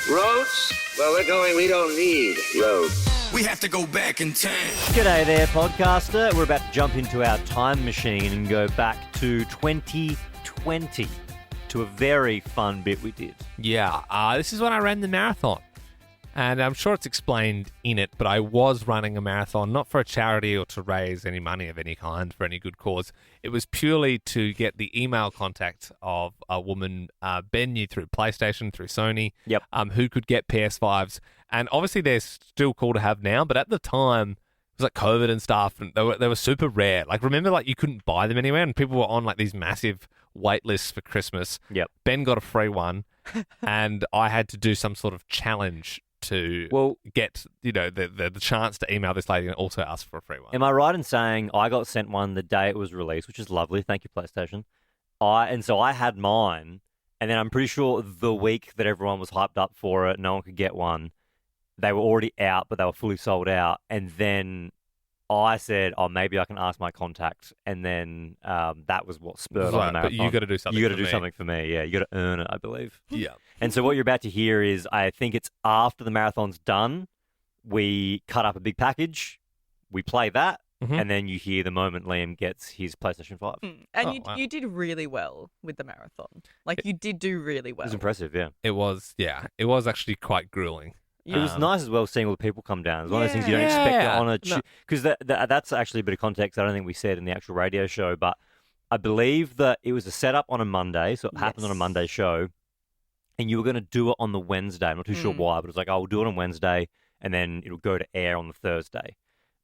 Roads? Well, we're going, we don't need roads. We have to go back in time. G'day there, podcaster. We're about to jump into our time machine and go back to 2020 to a very fun bit we did. Yeah, this is when I ran the marathon. And I'm sure it's explained in it, but I was running a marathon, not for a charity or to raise any money of any kind for any good cause. It was purely to get the email contact of a woman Ben knew through PlayStation, through Sony, Yep. Who could get PS5s. And obviously they're still cool to have now, but at the time, it was like COVID and stuff, and they were super rare. Like, remember, like, you couldn't buy them anywhere, and people were on, like, these massive wait lists for Christmas. Yep. Ben got a free one, and I had to do some sort of challenge to get, the chance to email this lady and also ask for a free one. Am I right in saying I got sent one the day it was released, which is lovely. Thank you, PlayStation. So I had mine, and then I'm pretty sure the week that everyone was hyped up for it, no one could get one. They were already out, but they were fully sold out. And then I said, maybe I can ask my contact. And then that was what spurred on the marathon. But you got to do something. You got to do something for me. Yeah, you got to earn it, I believe. Yeah. And so what you're about to hear is, I think it's after the marathon's done, we cut up a big package, we play that, and then you hear the moment Liam gets his PlayStation 5. And you did really well with the marathon. Like, you did do really well. It was impressive, yeah. It was actually quite grueling. It was nice as well seeing all the people come down. It's one of those things you don't expect it on a... Because that's actually a bit of context I don't think we said in the actual radio show, but I believe that it was a setup on a Monday, so it happened on a Monday show, and you were going to do it on the Wednesday. I'm not too sure why, but it was like, we'll do it on Wednesday, and then it'll go to air on the Thursday.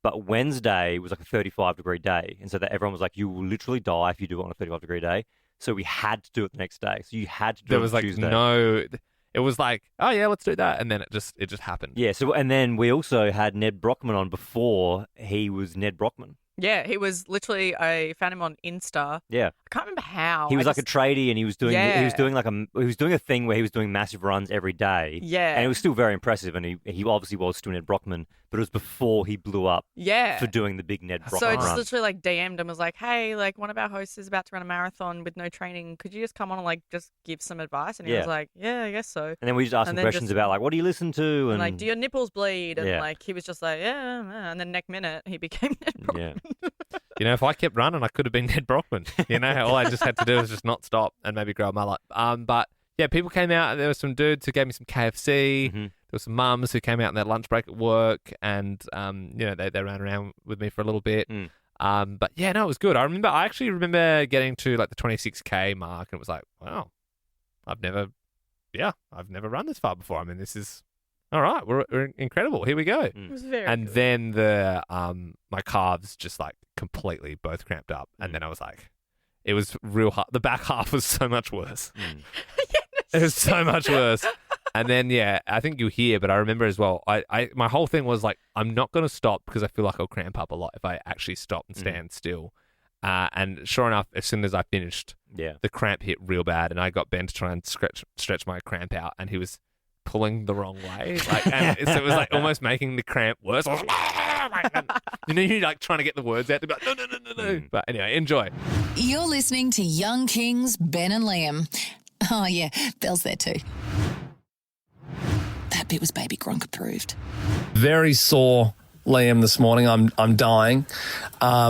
But Wednesday was like a 35-degree day, and so that everyone was like, you will literally die if you do it on a 35-degree day. So we had to do it the next day. So you had to do it on Tuesday. It was like, oh yeah, let's do that, and then it just happened. Yeah. So and then we also had Ned Brockman on before he was Ned Brockman. Yeah, he was literally. I found him on Insta. Yeah, I can't remember how. He was like a tradie, and he was doing a thing where he was doing massive runs every day. Yeah, and it was still very impressive, and he obviously was still Ned Brockman, but it was before he blew up. Yeah, for doing the big Ned Brockman So I run. just literally like DM'd him, was like, hey, like one of our hosts is about to run a marathon with no training. Could you just come on and like just give some advice? And he was like, yeah, I guess so. And then we just asked him questions about like, what do you listen to? And like, do your nipples bleed? And like, he was just like, yeah. And then next minute, he became Ned Brockman. Yeah. If I kept running, I could have been Ned Brockman. All I just had to do was just not stop and maybe grow a mullet. But yeah, people came out, and there were some dudes who gave me some KFC. There were some mums who came out on their lunch break at work, and they ran around with me for a little bit. But yeah, no, it was good. I actually remember getting to like the 26K mark, and it was like, wow, I've never run this far before. I mean, this is all right. We're incredible. Here we go. It was very and good. then the my calves just like completely both cramped up, and then I was like, it was real hard. The back half was so much worse. It was so much worse. And then I think you'll hear, but I remember as well. My whole thing was like, I'm not going to stop because I feel like I'll cramp up a lot if I actually stop and stand still. And sure enough, as soon as I finished, the cramp hit real bad, and I got Ben to try and stretch my cramp out, and he was pulling the wrong way, and so it was like almost making the cramp worse. I was like, you're like trying to get the words out to be like, no. But anyway, enjoy. You're listening to Young Kings, Ben and Liam. Oh yeah, Belle's there too. That bit was Baby Gronk approved. Very sore, Liam, this morning. I'm dying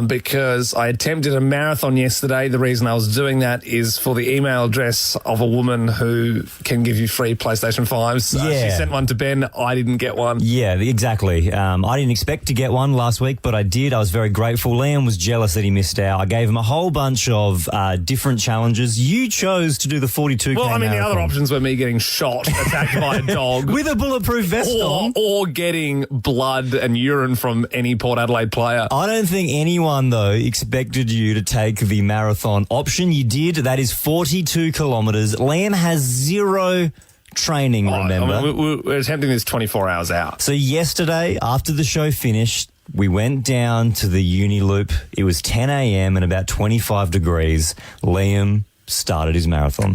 because I attempted a marathon yesterday. The reason I was doing that is for the email address of a woman who can give you free PlayStation 5s. She sent one to Ben. I didn't get one. Yeah, exactly. I didn't expect to get one last week, but I did. I was very grateful. Liam was jealous that he missed out. I gave him a whole bunch of different challenges. You chose to do the 42K Well, I mean, marathon. the other options were me getting shot, attacked by a dog. With a bulletproof vest on. Or getting blood and urine from any Port Adelaide player. I don't think anyone, though, expected you to take the marathon option. You did. That is 42 kilometres. Liam has zero training, remember? I mean, we're attempting this 24 hours out. So yesterday, after the show finished, we went down to the uni loop. It was 10 a.m. and about 25 degrees. Liam started his marathon.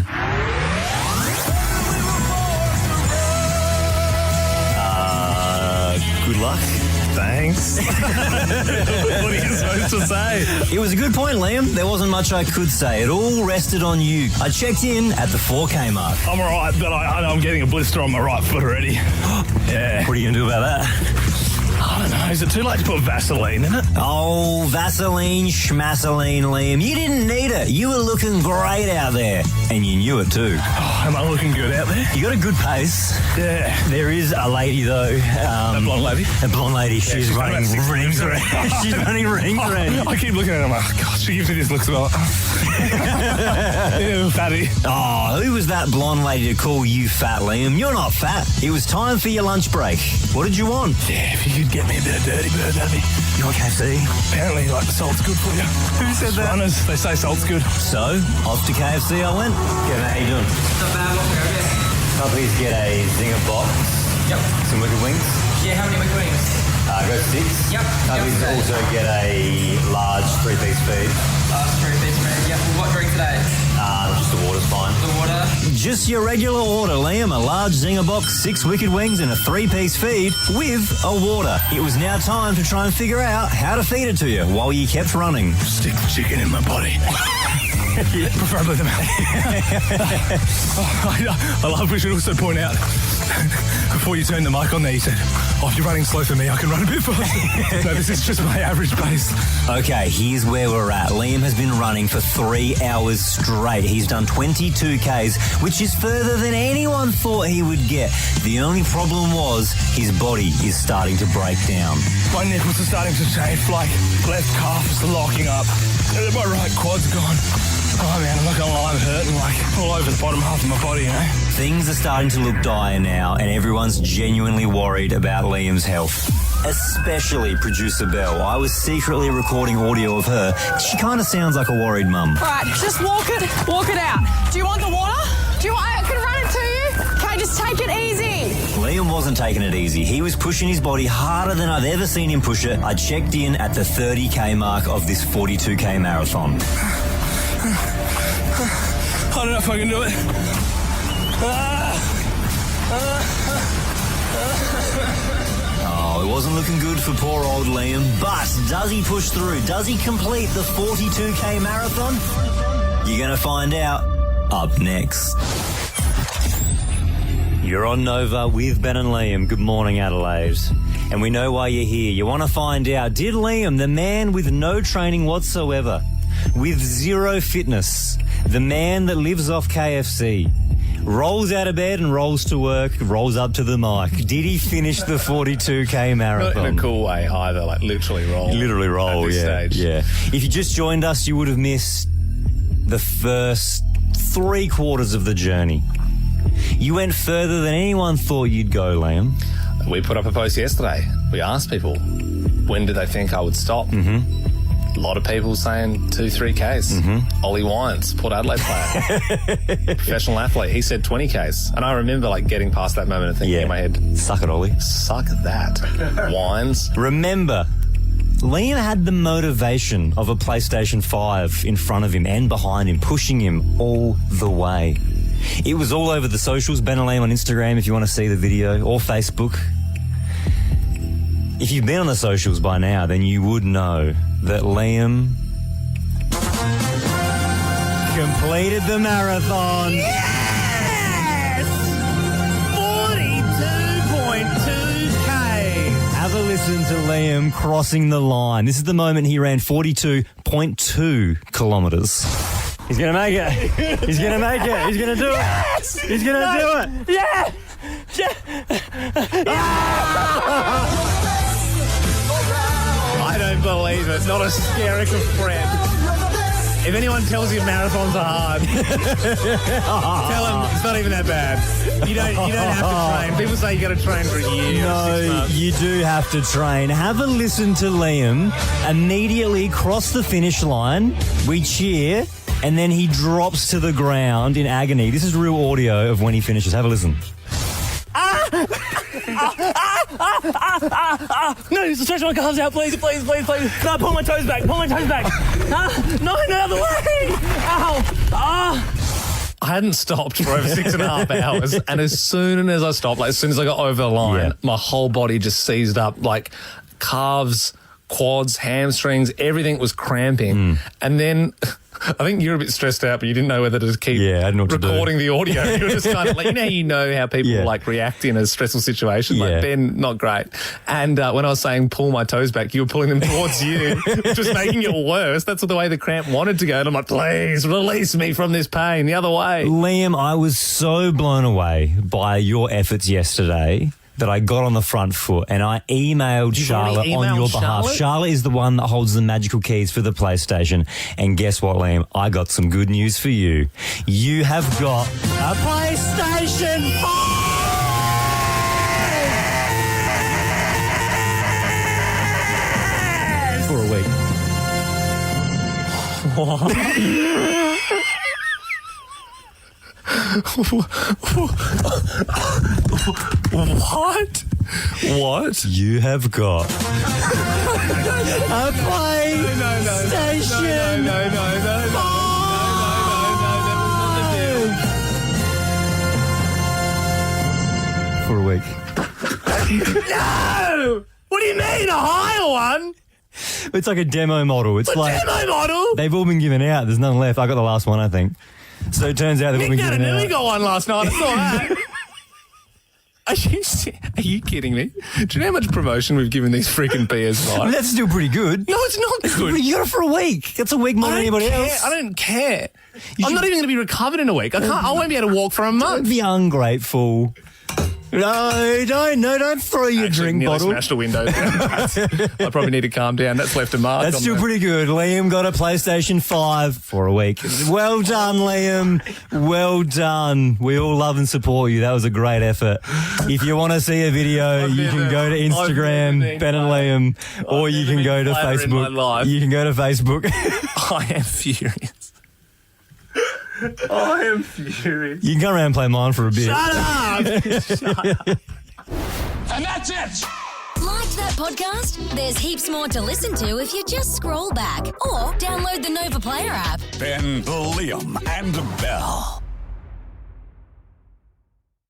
Good luck. wings. What are you supposed to say? It was a good point, Liam. There wasn't much I could say. It all rested on you. I checked in at the 4K mark. I'm all right, but I know I'm getting a blister on my right foot already. Yeah. What are you going to do about that? I don't know. Is it too late to put Vaseline in it? Oh, Vaseline, schmaseline, Liam. You didn't need it. You were looking great out there. And you knew it too. Oh, am I looking good out there? You got a good pace. Yeah. There is a lady, though. A blonde lady? A blonde lady. She's she's running about 6 rings rings around. She's running rings around. I keep looking at her. I'm like, God, she gives me this look as well. Ew, fatty. Oh, who was that blonde lady to call you fat, Liam? You're not fat. It was time for your lunch break. What did you want? Yeah, if you could get me a bit of dirty bird, that'd be... You want KFC? Apparently, like, the salt's good for you. Who said that? Runners, they say salt's good. So, off to KFC I went. Yeah, mate, how you doing? Not bad, what can I get? Can I please get a zinger box? Yep. Some wicked wings? Yeah, how many weak wings? Go 6. Yep. Can I please also get a large 3-piece feed? Last 3-piece meal. Yep. What drink today? Just the water's fine. The water. Just your regular order, Liam. A large zinger box, 6 wicked wings and a 3-piece feed with a water. It was now time to try and figure out how to feed it to you while you kept running. Stick the chicken in my body. Preferably the mouth. I love, we should also point out, before you turned the mic on there, you said, if you're running slow for me, I can run a bit faster. No, this is just my average pace. Okay, here's where we're at. Liam has been running for 3 hours straight. He's done 22 Ks, which is further than anyone thought he would get. The only problem was his body is starting to break down. My nipples are starting to chafe, like left calf is locking up. My right quad's gone. Oh man, I'm not gonna lie, I'm hurting like all over the bottom half of my body, you know? Things are starting to look dire now, and everyone's genuinely worried about Liam's health. Especially producer Belle. I was secretly recording audio of her. She kind of sounds like a worried mum. Right, just walk it out. Do you want the water? I can run it to you? Okay, just take it easy. Liam wasn't taking it easy. He was pushing his body harder than I've ever seen him push it. I checked in at the 30K mark of this 42K marathon. I don't know if I can do it. Oh, it wasn't looking good for poor old Liam. But does he push through? Does he complete the 42K marathon? You're going to find out up next. You're on Nova with Ben and Liam. Good morning, Adelaide. And we know why you're here. You want to find out, did Liam, the man with no training whatsoever, with zero fitness, the man that lives off KFC, rolls out of bed and rolls to work, rolls up to the mic, did he finish the 42K marathon? Not in a cool way either, like literally roll. Literally roll, at this stage. Yeah. If you just joined us, you would have missed the first 3/4 of the journey. You went further than anyone thought you'd go, Liam. We put up a post yesterday. We asked people, when do they think I would stop? Mm-hmm. A lot of people saying 2-3 Ks. Mm-hmm. Ollie Wines, Port Adelaide player, professional athlete. He said 20 Ks. And I remember like getting past that moment and thinking in my head, suck it, Ollie. Suck that. Wines. Remember, Liam had the motivation of a PlayStation 5 in front of him and behind him, pushing him all the way. It was all over the socials. Ben and Liam on Instagram if you want to see the video, or Facebook. If you've been on the socials by now, then you would know that Liam completed the marathon. Yes! 42.2K. Have a listen to Liam crossing the line. This is the moment he ran 42.2 kilometres. He's going to make it. He's going to make it. He's going to do it. He's going to do it. Yeah! I don't believe it. Not a skerrick of prep. If anyone tells you marathons are hard, tell them it's not even that bad. You don't have to train. People say you got to train for a year. No, you do have to train. Have a listen to Liam immediately cross the finish line. We cheer. And then he drops to the ground in agony. This is real audio of when he finishes. Have a listen. No, stretch my calves out, please. No, pull my toes back. No, the other way. Ow. I hadn't stopped for over 6.5 hours, and as soon as I stopped, like as soon as I got over the line, my whole body just seized up, like calves, quads, hamstrings, everything was cramping. And then I think you're a bit stressed out, but you didn't know whether to keep I didn't know what to do. recording the audio. You were just kind of like, you know how people like react in a stressful situation. Like, Ben, not great. And when I was saying pull my toes back, you were pulling them towards you, just making it worse. That's the way the cramp wanted to go. And I'm like, please release me from this pain the other way. Liam, I was so blown away by your efforts yesterday that I got on the front foot and I emailed Charlotte on your behalf. Charlotte is the one that holds the magical keys for the PlayStation. And guess what, Liam? I got some good news for you. You have got a PlayStation 5 for a week. What? What? You have got a PlayStation. For a week. No! What do you mean, a higher one? It's like a demo model. It's like demo model? They've all been given out. There's none left. I got the last one, I think. So it turns out they've all been given out. Nick got one last night. I saw that. Are you kidding me? Do you know how much promotion we've given these freaking PS5? I mean, that's still pretty good. No, it's not good. You got it for a week. That's a week more than anybody else. I don't care. I'm not even going to be recovered in a week. I won't be able to walk for a month. Don't be ungrateful. No, don't throw your drink bottle. Smashed a window. I probably need to calm down. That's left a mark. That's still pretty good. Liam got a PlayStation 5 for a week. Well done, Liam. Well done. We all love and support you. That was a great effort. If you want to see a video, you can go to Instagram, Ben and Liam, or you can go to Facebook. You can go to Facebook. I am furious. I am furious. You can go around and play mine for a bit. Shut up! And that's it! Like that podcast? There's heaps more to listen to if you just scroll back or download the Nova Player app. Ben, Liam, and Belle.